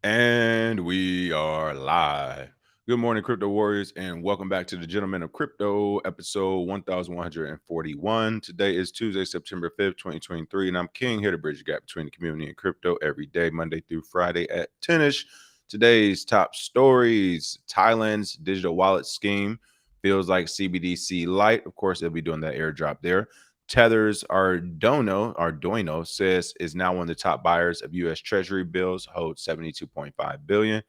And we are live. Good morning, crypto warriors, and welcome back to the Gentlemen of Crypto, episode 1141. Today is Tuesday, September 5th, 2023, and I'm King, here to bridge the gap between the community and crypto every day, Monday through Friday at 10ish. Today's top stories: Thailand's digital wallet scheme feels like CBDC light. Of course, they'll be doing that airdrop there. Tether's Arduino says is now one of the top buyers of U.S. Treasury bills, holds 72.5 billion.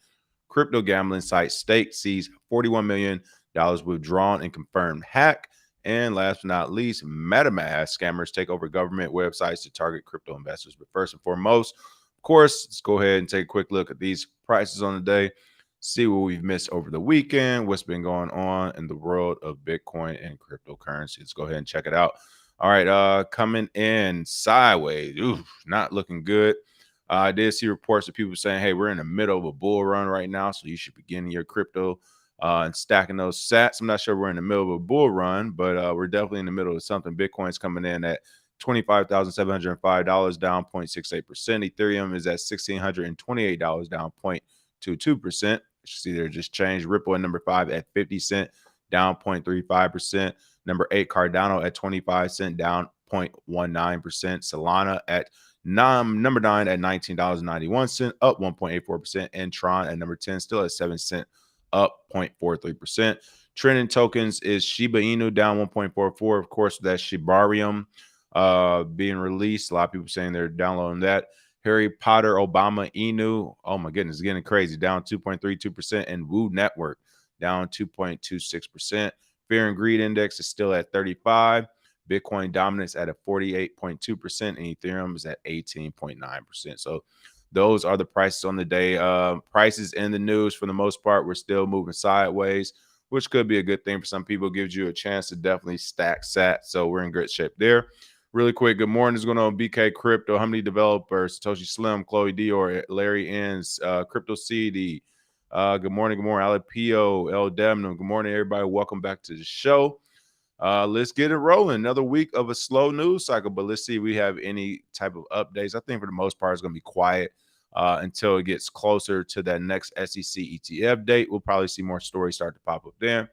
Crypto gambling site Stake sees $41 million withdrawn in confirmed hack. And last but not least, Metamask scammers take over government websites to target crypto investors. But first and foremost, of course, let's go ahead and take a quick look at these prices on the day, see what we've missed over the weekend, what's been going on in the world of Bitcoin and cryptocurrency. Let's go ahead and check it out. All right, coming in sideways. Oof, not looking good. I did see reports of people saying, hey, we're in the middle of a bull run right now, so you should be getting your crypto and stacking those sats. I'm not sure we're in the middle of a bull run, but we're definitely in the middle of something. Bitcoin's coming in at $25,705, down 0.68%. Ethereum is at $1,628, down 0.22%. You see there just changed. Ripple at number 5 at 50 cents, down 0.35%. Number 8, Cardano at 25 cents, down 0.19%. Solana at number 9 at $19.91, up 1.84%. And Tron at number 10, still at 7 cents, up 0.43%. Trending tokens is Shiba Inu down 1.44. Of course, that's Shibarium being released. A lot of people saying they're downloading that. Harry Potter Obama Inu, oh my goodness, it's getting crazy, down 2.32%. And Woo Network down 2.26%. Fear and Greed Index is still at 35. Bitcoin dominance at a 48.2%, and Ethereum is at 18.9%. So those are the prices on the day. Prices in the news, for the most part, we're still moving sideways, which could be a good thing for some people. Gives you a chance to definitely stack sat. So we're in good shape there. Really quick, good morning. What's going on, BK Crypto? How many developers? Satoshi Slim, Chloe Dior, Larry Enns, Crypto CD. Good morning, Alipio, El Demnum. Good morning, everybody. Welcome back to the show. Let's get it rolling. Another week of a slow news cycle, but let's see if we have any type of updates. I think for the most part, it's going to be quiet until it gets closer to that next SEC ETF date. We'll probably see more stories start to pop up then.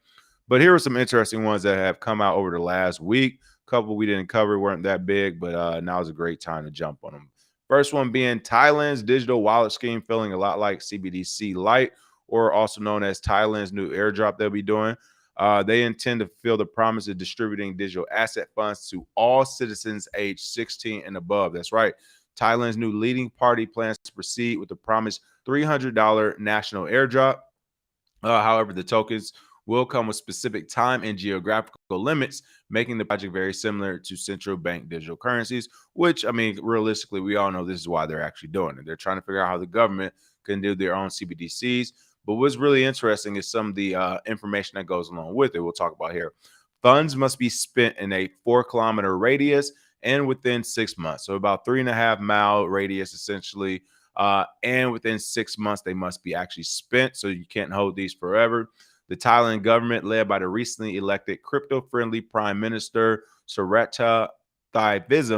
But here are some interesting ones that have come out over the last week. A couple we didn't cover, weren't that big, but now is a great time to jump on them. First one being Thailand's digital wallet scheme, feeling a lot like CBDC Lite, or also known as Thailand's new airdrop they'll be doing. They intend to fulfill the promise of distributing digital asset funds to all citizens aged 16 and above. That's right. Thailand's new leading party plans to proceed with the promised $300 national airdrop. However, the tokens will come with specific time and geographical limits, making the project very similar to central bank digital currencies, which, I mean, realistically, we all know this is why they're actually doing it. They're trying to figure out how the government can do their own CBDCs. But what's really interesting is some of the information that goes along with it. We'll talk about here. Funds must be spent in a 4-kilometer radius and within 6 months. So about 3.5-mile radius, essentially. And within 6 months, they must be actually spent. So you can't hold these forever. The Thailand government, led by the recently elected crypto-friendly Prime Minister Srettha Thavisin,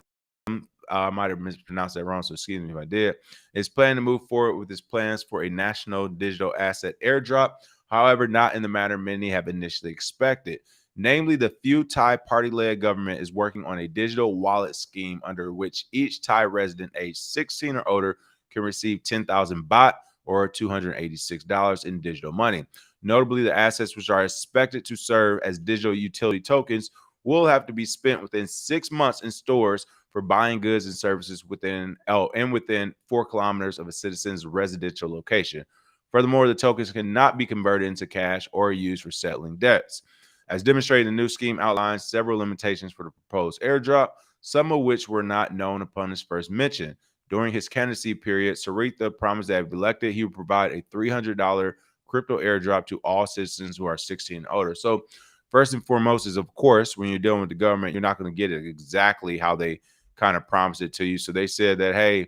I might have mispronounced that wrong, so excuse me if I did, is planning to move forward with his plans for a national digital asset airdrop. However, not in the manner many have initially expected. Namely, the few Thai party-led government is working on a digital wallet scheme under which each Thai resident aged 16 or older can receive 10,000 baht or $286 in digital money. Notably, the assets which are expected to serve as digital utility tokens will have to be spent within 6 months in stores for buying goods and services within 4 kilometers of a citizen's residential location. Furthermore, the tokens cannot be converted into cash or used for settling debts. As demonstrated, the new scheme outlines several limitations for the proposed airdrop, some of which were not known upon its first mention. During his candidacy period, Srettha promised that if elected, he would provide a $300 crypto airdrop to all citizens who are 16 and older. So first and foremost is, of course, when you're dealing with the government, you're not going to get it exactly how they kind of promised it to you. So they said that, hey,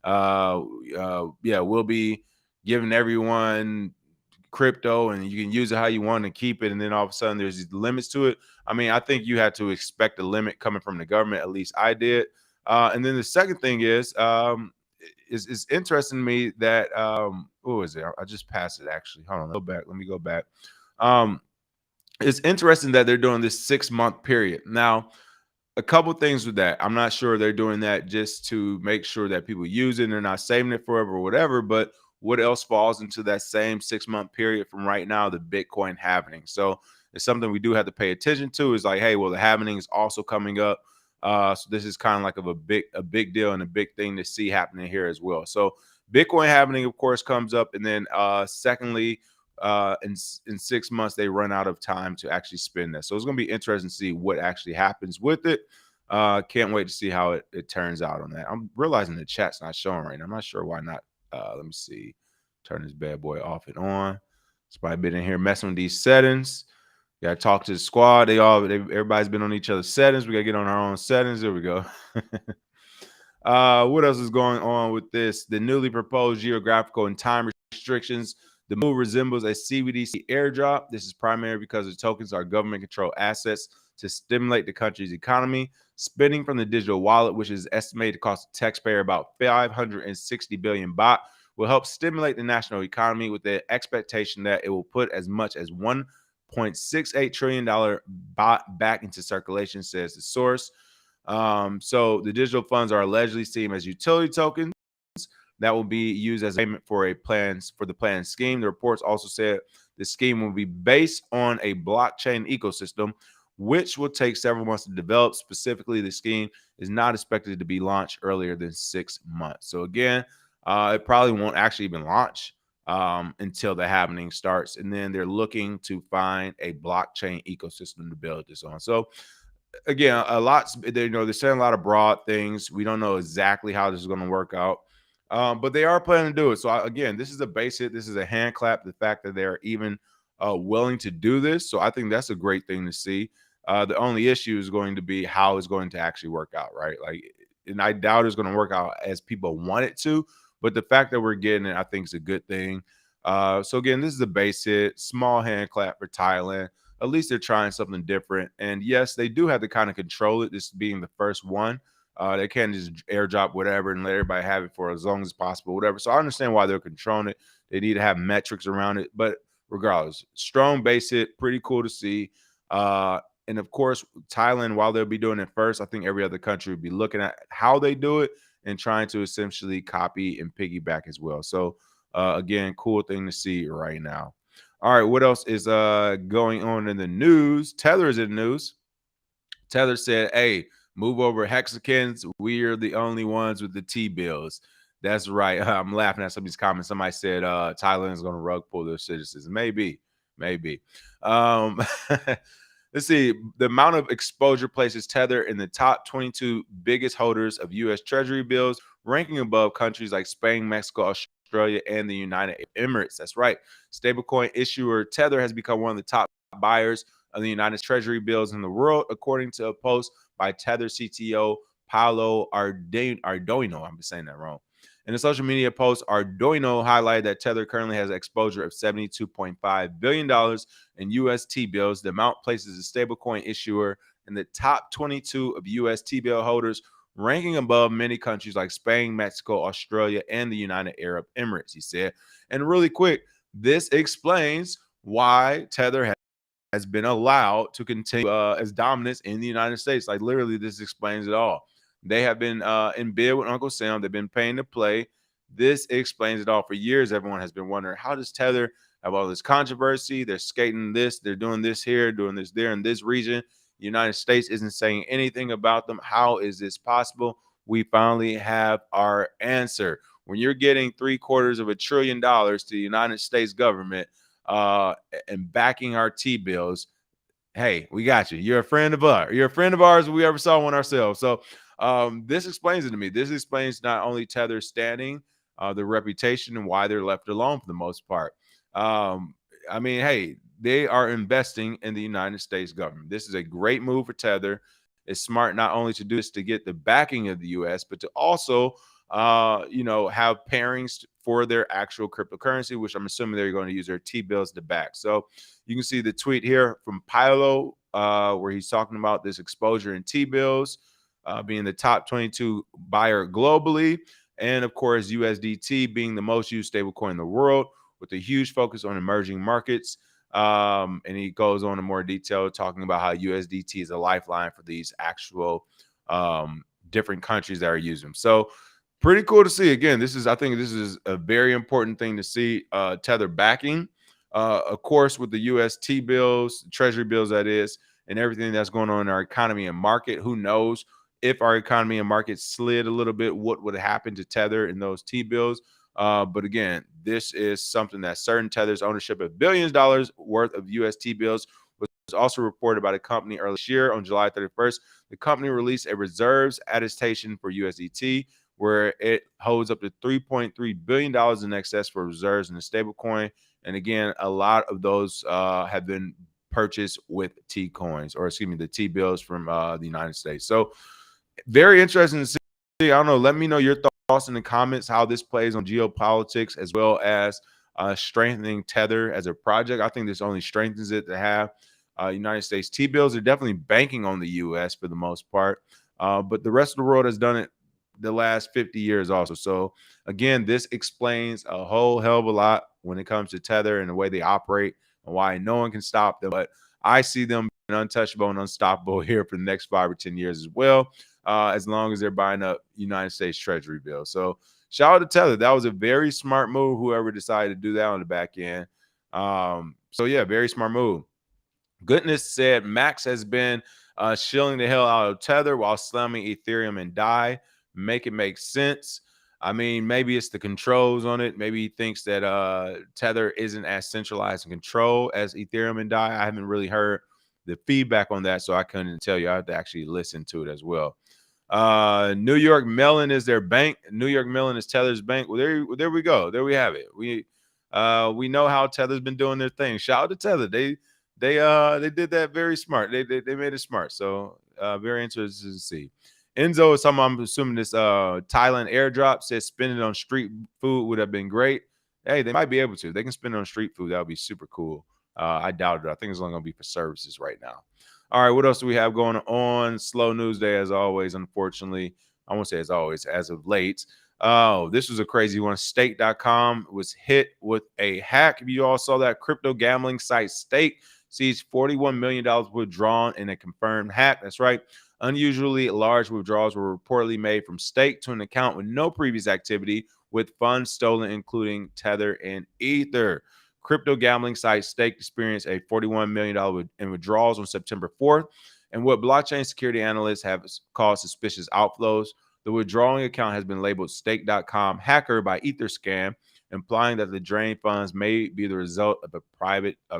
we'll be giving everyone crypto and you can use it how you want and keep it. And then all of a sudden there's these limits to it. I mean, I think you had to expect a limit coming from the government. At least I did. And then the second thing is, it's interesting to me that what was it? I just passed it actually. Hold on, go back. Let me go back. Um, it's interesting that they're doing this 6-month period. Now, a couple things with that. I'm not sure they're doing that just to make sure that people use it and they're not saving it forever or whatever. But what else falls into that same 6-month period from right now? The Bitcoin halvening. So it's something we do have to pay attention to. Is like, hey, well, the halvening is also coming up. So this is kind of like a big deal and a big thing to see happening here as well. So Bitcoin halvening, of course, comes up, and then secondly, in 6 months they run out of time to actually spend that. So it's going to be interesting to see what actually happens with it. Can't wait to see how it turns out on that. I'm realizing the chat's not showing right now. I'm not sure why not. Let me see. Turn this bad boy off and on. It's probably been in here messing with these settings. Got to talk to the squad. Everybody's been on each other's settings. We got to get on our own settings. There we go. What else is going on with this? The newly proposed geographical and time restrictions. The move resembles a CBDC airdrop. This is primarily because the tokens are government-controlled assets to stimulate the country's economy. Spending from the digital wallet, which is estimated to cost the taxpayer about 560 billion baht, will help stimulate the national economy with the expectation that it will put as much as $1.68 trillion baht back into circulation, says the source. So the digital funds are allegedly seen as utility tokens that will be used as a payment for the planned scheme. The reports also said the scheme will be based on a blockchain ecosystem, which will take several months to develop. Specifically, the scheme is not expected to be launched earlier than 6 months. So again, it probably won't actually even launch until the happening starts. And then they're looking to find a blockchain ecosystem to build this on. So again, they're saying a lot of broad things. We don't know exactly how this is going to work out. But they are planning to do it. So again, this is a base hit. This is a hand clap. The fact that they're even willing to do this. So I think that's a great thing to see. The only issue is going to be how it's going to actually work out, right? And I doubt it's going to work out as people want it to. But the fact that we're getting it, I think, is a good thing. So again, this is a base hit, small hand clap for Thailand. At least they're trying something different. And yes, they do have to kind of control it. This being the first one. They can't just airdrop whatever and let everybody have it for as long as possible, whatever. So I understand why they're controlling it. They need to have metrics around it. But regardless, strong base hit, pretty cool to see. And of course, Thailand, while they'll be doing it first, I think every other country would be looking at how they do it and trying to essentially copy and piggyback as well. So again, cool thing to see right now. All right, what else is going on in the news? Tether is in the news. Tether said, hey, move over hexagons. We are the only ones with the T-bills. That's right. I'm laughing at some of these comments. Somebody said Thailand is going to rug pull their citizens. Maybe. Let's see. The amount of exposure places Tether in the top 22 biggest holders of U.S. Treasury bills, ranking above countries like Spain, Mexico, Australia, and the United Emirates. That's right. Stablecoin issuer Tether has become one of the top buyers of the United Treasury bills in the world, according to a post by Tether CTO Paolo Ardoino. I'm saying that wrong. In a social media post, Ardoino highlighted that Tether currently has exposure of $72.5 billion in UST bills. The amount places a stablecoin issuer in the top 22 of UST bill holders, ranking above many countries like Spain, Mexico, Australia, and the United Arab Emirates, he said. And really quick, this explains why Tether has been allowed to continue as dominance in the United States. Like literally, this explains it all. They have been in bed with Uncle Sam. They've been paying to play. This explains it all. For years, everyone has been wondering, how does Tether have all this controversy? They're skating this. They're doing this here, doing this there in this region. The United States isn't saying anything about them. How is this possible? We finally have our answer. When you're getting $750 billion to the United States government and backing our T-bills, hey, we got you. You're a friend of ours. You're a friend of ours. If we ever saw one ourselves. So this explains it to me. This explains not only Tether's standing, the reputation, and why they're left alone for the most part. I mean, hey, they are investing in the United States government. This is a great move for Tether. It's smart not only to do this to get the backing of the U.S., but to also, have pairings for their actual cryptocurrency, which I'm assuming they're going to use their T-bills to back. So you can see the tweet here from Paolo, where he's talking about this exposure in T-bills being the top 22 buyer globally. And of course, USDT being the most used stablecoin in the world with a huge focus on emerging markets. And he goes on in more detail talking about how USDT is a lifeline for these actual different countries that are using them. So pretty cool to see. Again, I think this is a very important thing to see. Tether backing, of course, with the US T-bills, Treasury bills, that is, and everything that's going on in our economy and market. Who knows if our economy and market slid a little bit, what would happen to Tether and those T-bills? But again, this is something that certain. Tether's ownership of billions of dollars worth of US T-bills was also reported by the company earlier this year. On July 31st, the company released a reserves attestation for USDT, where it holds up to $3.3 billion in excess for reserves in the stablecoin. And again, a lot of those have been purchased with T coins, or excuse me, the T bills from the United States. So very interesting to see. I don't know. Let me know your thoughts in the comments, how this plays on geopolitics, as well as strengthening Tether as a project. I think this only strengthens it to have United States T-bills. Are definitely banking on the U.S. for the most part, but the rest of the world has done it the last 50 years also. So again, this explains a whole hell of a lot when it comes to Tether and the way they operate and why no one can stop them. But I see them being untouchable and unstoppable here for the next 5 or 10 years as well, as long as they're buying up United States Treasury bills. So shout out to Tether. That was a very smart move, whoever decided to do that on the back end. So yeah, very smart move. Goodness said Max has been shilling the hell out of Tether while slamming Ethereum and DAI. Make it make sense. I mean, maybe it's the controls on it. Maybe he thinks that Tether isn't as centralized in control as Ethereum and DAI. I haven't really heard the feedback on that, so I couldn't tell you. I have to actually listen to it as well. New York Mellon is their bank. New York Mellon is Tether's bank. Well, there we go. There we have it. We know how Tether's been doing their thing. Shout out to Tether. They did that very smart. They made it smart. So very interesting to see. Enzo is something, I'm assuming this Thailand airdrop says spending on street food would have been great. Hey, they might be able to. They can spend it on street food. That would be super cool. I doubt it. I think it's only going to be for services right now. All right, what else do we have going on? Slow news day as always, unfortunately. I won't say as always, as of late. Oh, this was a crazy one. Stake.com was hit with a hack. If you all saw that, crypto gambling site Stake sees $41 million withdrawn in a confirmed hack. That's right. Unusually large withdrawals were reportedly made from Stake to an account with no previous activity, with funds stolen, including Tether and Ether. Crypto gambling site Stake experienced a $41 million in withdrawals on September 4th, and what blockchain security analysts have called suspicious outflows. The withdrawing account has been labeled Stake.com hacker by Etherscan, implying that the drained funds may be the result of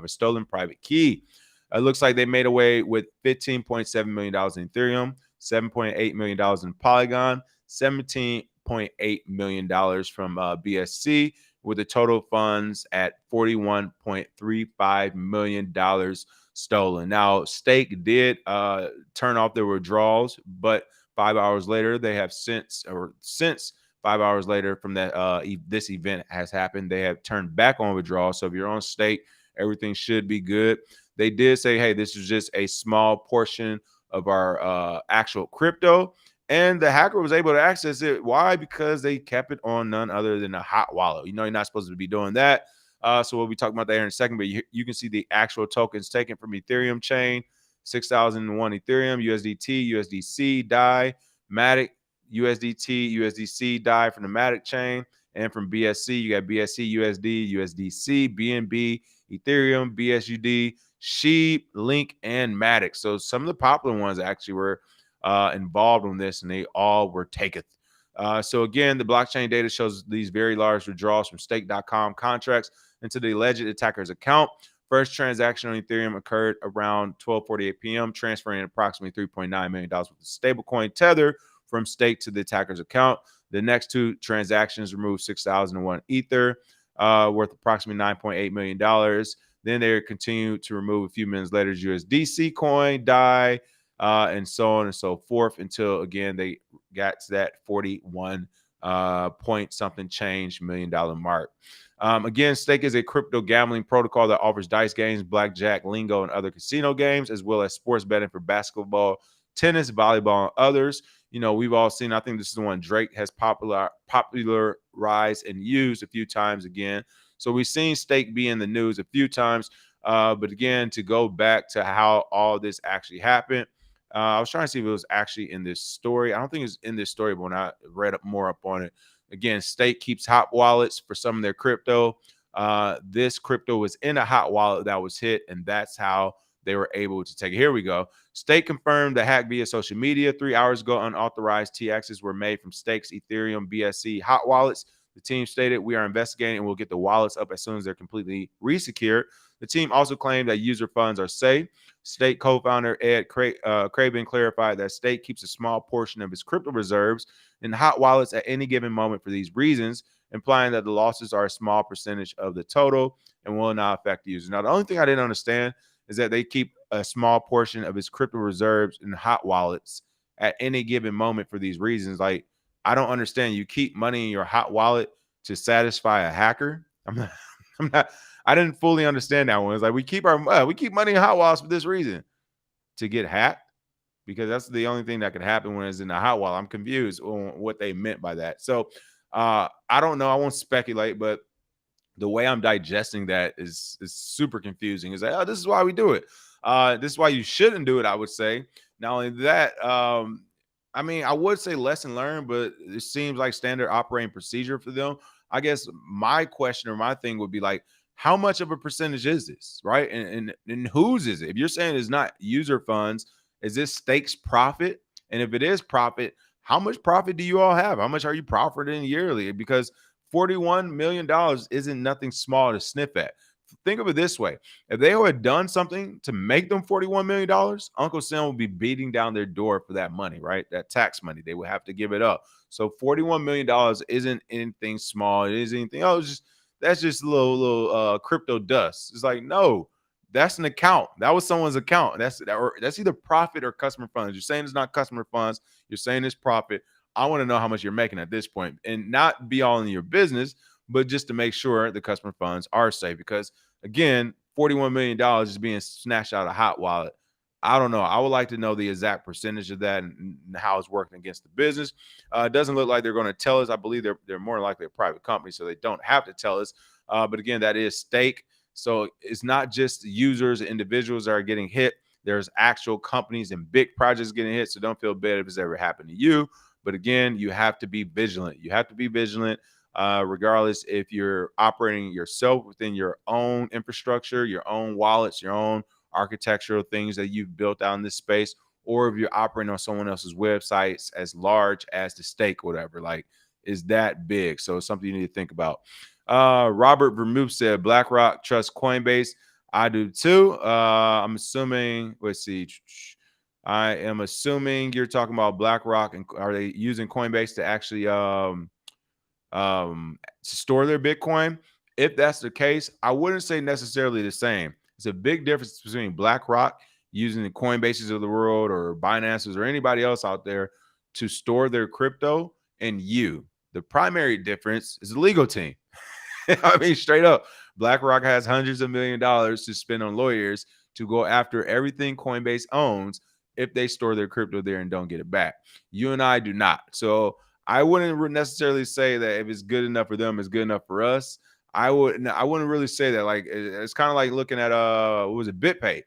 a stolen private key. It looks like they made away with $15.7 million in Ethereum, $7.8 million in Polygon, $17.8 million from BSC, with the total funds at $41.35 million stolen. Now, Stake did turn off their withdrawals, but 5 hours later, they have since 5 hours later from that this event has happened, they have turned back on withdrawals. So if you're on Stake, everything should be good. They did say, hey, this is just a small portion of our actual crypto. And the hacker was able to access it. Why? Because they kept it on none other than a hot wallet. You know, you're not supposed to be doing that. So we'll be talking about that here in a second. But you can see the actual tokens taken from Ethereum chain, 6,001 Ethereum, USDT, USDC, DAI, Matic, USDT, USDC, DAI from the Matic chain. And from BSC, you got BSC, USD, USDC, BNB, Ethereum, BSUD, Sheep, Link, and Matic. So some of the popular ones actually were involved in this, and they all were taken. So again, the blockchain data shows these very large withdrawals from Stake.com contracts into the alleged attacker's account. First transaction on Ethereum occurred around 12:48 p.m., transferring approximately $3.9 million with the stablecoin Tether from Stake to the attacker's account. The next two transactions removed 6,001 Ether, worth approximately $9.8 million. Then they continued to remove a few minutes later USDC coin, DAI, and so on and so forth, until again they got to that 41 point something change $1 million mark. Again, Stake is a crypto gambling protocol that offers dice games, blackjack, lingo, and other casino games, as well as sports betting for basketball, tennis, volleyball, and others. we've all seen. I think this is the one Drake has popularized and used a few times again. So we've seen stake be in the news a few times. But again, to go back to how all this actually happened, I was trying to see if it was actually in this story. I don't think it's in this story, but when I read up more up on it, again, Stake keeps hot wallets for some of their crypto. This crypto was in a hot wallet that was hit, and that's how they were able to take it. Here we go. Stake confirmed the hack via social media 3 hours ago. Unauthorized TXs were made from Stake's Ethereum BSC hot wallets. The team stated, "We are investigating and we'll get the wallets up as soon as they're completely resecured." The team also claimed that user funds are safe. Stake co-founder Ed Craven clarified that Stake keeps a small portion of its crypto reserves in hot wallets at any given moment for these reasons, implying that the losses are a small percentage of the total and will not affect the user. Now, the only thing I didn't understand is that they keep a small portion of its crypto reserves in hot wallets at any given moment for these reasons. Like, I don't understand. You keep money in your hot wallet to satisfy a hacker. I'm not. I didn't fully understand that one. It's like we keep money in hot wallets for this reason, to get hacked, because that's the only thing that could happen when it's in a hot wallet. I'm confused on what they meant by that. So I don't know. I won't speculate, but the way I'm digesting that is super confusing. Is like, oh, this is why we do it. This is why you shouldn't do it, I would say. Not only that, I mean, I would say lesson learned, but it seems like standard operating procedure for them. I guess my question or my thing would be like, how much of a percentage is this, right? And whose is it? If you're saying it's not user funds, is this Stakes profit? And if it is profit, how much profit do you all have? How much are you profiting yearly? Because $41 million isn't nothing small to sniff at. Think of it this way. If they had done something to make them $41 million, Uncle Sam would be beating down their door for that money, right? That tax money. They would have to give it up. So $41 million isn't anything small. It isn't anything. Oh, that's just a little crypto dust. It's like, no, that's an account. That was someone's account. That's either profit or customer funds. You're saying it's not customer funds. You're saying it's profit. I want to know how much you're making at this point, and not be all in your business, but just to make sure the customer funds are safe. Because again, $41 million is being snatched out of hot wallet. I don't know. I would like to know the exact percentage of that and how it's working against the business. It doesn't look like they're going to tell us. I believe they're more likely a private company, so they don't have to tell us. But again, that is Stake. So it's not just users, individuals that are getting hit. There's actual companies and big projects getting hit. So don't feel bad if it's ever happened to you. But again, you have to be vigilant. You have to be vigilant, regardless if you're operating yourself within your own infrastructure, your own wallets, your own architectural things that you've built out in this space, or if you're operating on someone else's websites as large as the Stake, whatever, like, is that big. So it's something you need to think about. Robert Vermouth said BlackRock trusts Coinbase. I do too. I'm assuming, let's see. I am assuming you're talking about BlackRock, and are they using Coinbase to actually to store their Bitcoin? If that's the case, I wouldn't say necessarily the same. It's a big difference between BlackRock using the Coinbases of the world or Binances or anybody else out there to store their crypto, and you. The primary difference is the legal team. I mean, straight up, BlackRock has hundreds of $1 millions to spend on lawyers to go after everything Coinbase owns if they store their crypto there and don't get it back. You and I do not. So I wouldn't necessarily say that if it's good enough for them, it's good enough for us. I wouldn't really say that. Like, it's kind of like looking at what was it, BitPay.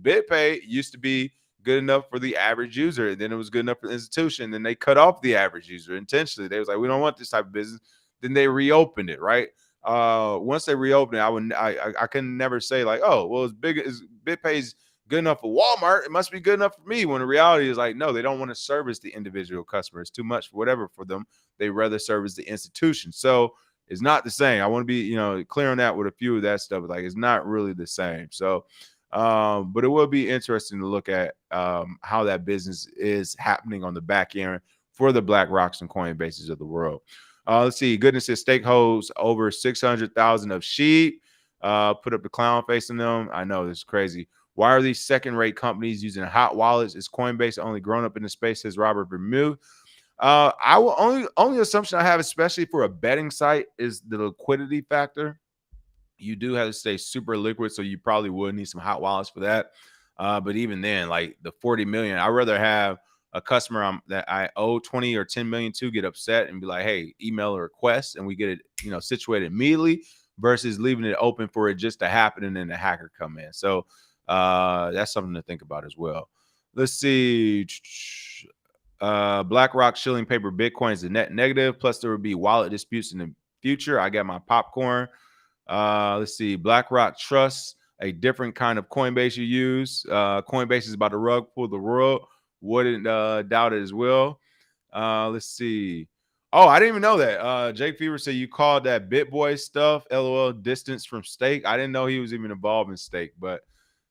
BitPay used to be good enough for the average user, and then it was good enough for the institution. Then they cut off the average user intentionally. They was like, we don't want this type of business. Then they reopened it, right? Once they reopened it, I can never say like, oh, well, as big as BitPay's good enough for Walmart, it must be good enough for me. When the reality is like, no, they don't want to service the individual customer. It's too much, whatever, for them. They rather service the institution. So it's not the same. I want to be, clear on that with a few of that stuff. Like, it's not really the same. So, but it will be interesting to look at how that business is happening on the back end for the BlackRocks and Coinbases of the world. Let's see. Goodness says Stake holds over 600,000 of sheep. Put up the clown face in them. I know, this is crazy. Why are these second-rate companies using hot wallets? Is Coinbase only grown up in the space? Says Robert Vermouth. I will only assumption I have, especially for a betting site, is the liquidity factor. You do have to stay super liquid, so you probably would need some hot wallets for that. But even then, like the 40 million, I'd rather have a customer that I owe 20 or 10 million to get upset and be like, hey, email a request and we get it, situated immediately versus leaving it open for it just to happen and then the hacker come in. So that's something to think about as well. Let's see. BlackRock shilling paper Bitcoin is a net negative. Plus, there would be wallet disputes in the future. I got my popcorn. Let's see. BlackRock trusts a different kind of Coinbase you use. Coinbase is about to rug pull the world. Wouldn't doubt it as well. Let's see. Oh, I didn't even know that. Jake Fever said you called that BitBoy stuff, LOL, distance from stake. I didn't know he was even involved in stake, but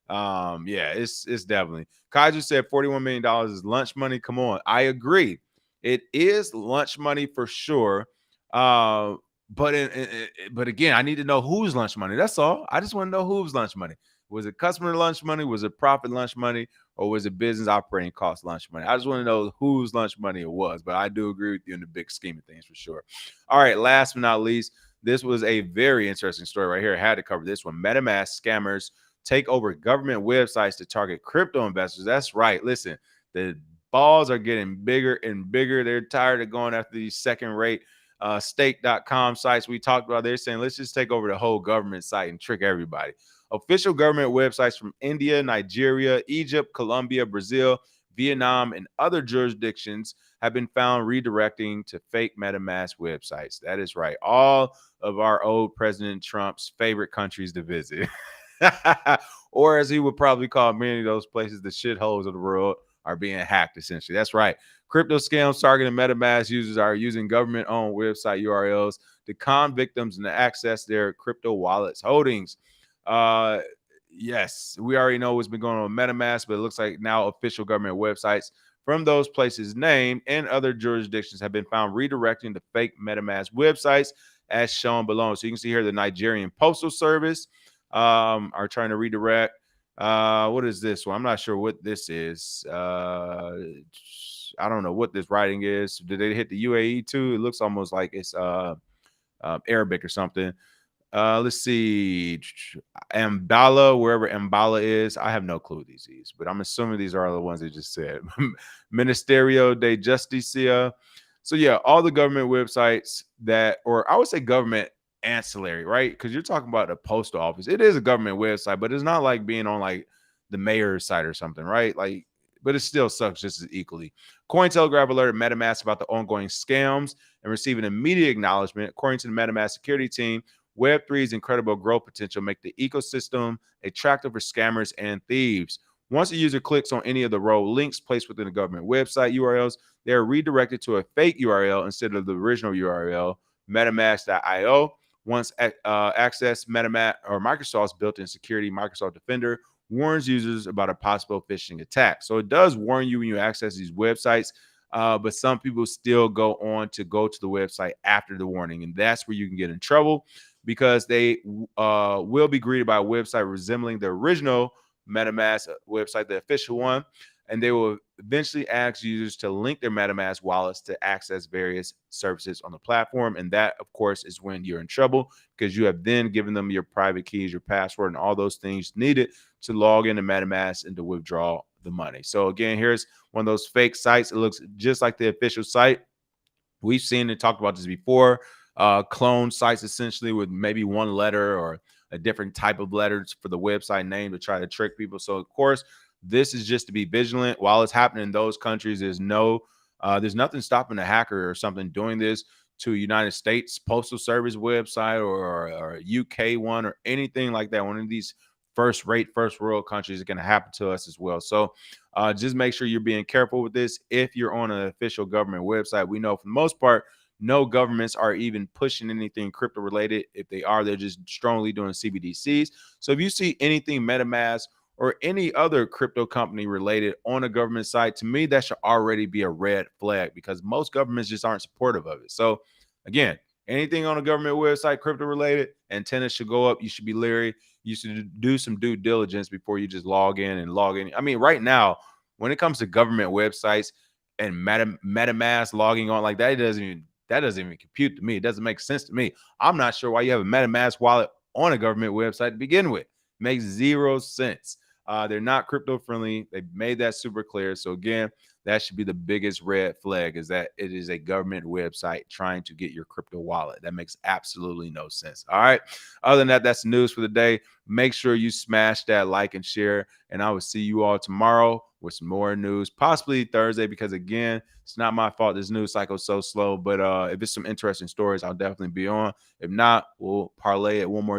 yeah, it's definitely. Kaiju said $41 million is lunch money. Come on. I agree. It is lunch money for sure. But again, I need to know whose lunch money. That's all. I just want to know whose lunch money. Was it customer lunch money? Was it profit lunch money? Or was it business operating cost lunch money? I just want to know whose lunch money it was. But I do agree with you in the big scheme of things for sure. All right, last but not least, this was a very interesting story right here. I had to cover this one. Metamask scammers take over government websites to target crypto investors. That's right. Listen, the balls are getting bigger and bigger. They're tired of going after these second-rate stake.com sites we talked about. They're saying, let's just take over the whole government site and trick everybody. Official government websites from India, Nigeria, Egypt, Colombia, Brazil, Vietnam, and other jurisdictions have been found redirecting to fake MetaMask websites. That is right. All of our old President Trump's favorite countries to visit. Or as he would probably call many of those places, the shitholes of the world are being hacked, essentially. That's right. Crypto scams targeting MetaMask users are using government-owned website URLs to con victims and to access their crypto wallets holdings. Yes, we already know what's been going on with MetaMask, but it looks like now official government websites from those places named and other jurisdictions have been found redirecting to fake MetaMask websites as shown below. So you can see here the Nigerian Postal Service are trying to redirect. What is this one? I'm not sure what this is. I don't know what this writing is. Did they hit the UAE too? It looks almost like it's Arabic or something. Let's see. Mbala, wherever Mbala is. I have no clue what these is, but I'm assuming these are the ones they just said. Ministerio de Justicia. So yeah, all the government websites that, or I would say government ancillary, right? Because you're talking about the postal office. It is a government website, but it's not like being on like the mayor's site or something, right? Like, but it still sucks just as equally. Cointelegraph alerted MetaMask about the ongoing scams and receiving immediate acknowledgement. According to the MetaMask security team, Web3's incredible growth potential make the ecosystem attractive for scammers and thieves. Once a user clicks on any of the row links placed within the government website URLs, they are redirected to a fake URL instead of the original URL, metamask.io. Once access MetaMask or Microsoft's built-in security, Microsoft Defender warns users about a possible phishing attack. So it does warn you when you access these websites, but some people still go to the website after the warning, and that's where you can get in trouble because they will be greeted by a website resembling the original MetaMask website, the official one, and they will eventually ask users to link their MetaMask wallets to access various services on the platform. And that, of course, is when you're in trouble because you have then given them your private keys, your password, and all those things needed to log into MetaMask and to withdraw the money. So again, here's one of those fake sites. It looks just like the official site. We've seen and talked about this before. Clone sites essentially with maybe one letter or a different type of letters for the website name to try to trick people. So of course, this is just to be vigilant. While it's happening in those countries, there's nothing stopping a hacker or something doing this to United States Postal Service website or UK one or anything like that. One of these first-rate, first-world countries is going to happen to us as well. So just make sure you're being careful with this. If you're on an official government website, we know for the most part, no governments are even pushing anything crypto related. If they are, they're just strongly doing CBDCs. So if you see anything MetaMask or any other crypto company related on a government site, to me, that should already be a red flag because most governments just aren't supportive of it. So again, anything on a government website, crypto related, antennas should go up. You should be leery. You should do some due diligence before you just log in. I mean, right now, when it comes to government websites and MetaMask logging on like that, doesn't even compute to me. It doesn't make sense to me. I'm not sure why you have a MetaMask wallet on a government website to begin with. Makes zero sense. They're not crypto friendly. They made that super clear. So again, that should be the biggest red flag, is that it is a government website trying to get your crypto wallet. That makes absolutely no sense. All right. Other than that, that's the news for the day. Make sure you smash that like and share. And I will see you all tomorrow with some more news, possibly Thursday, because again, it's not my fault this news cycle is so slow. But if it's some interesting stories, I'll definitely be on. If not, we'll parlay it one more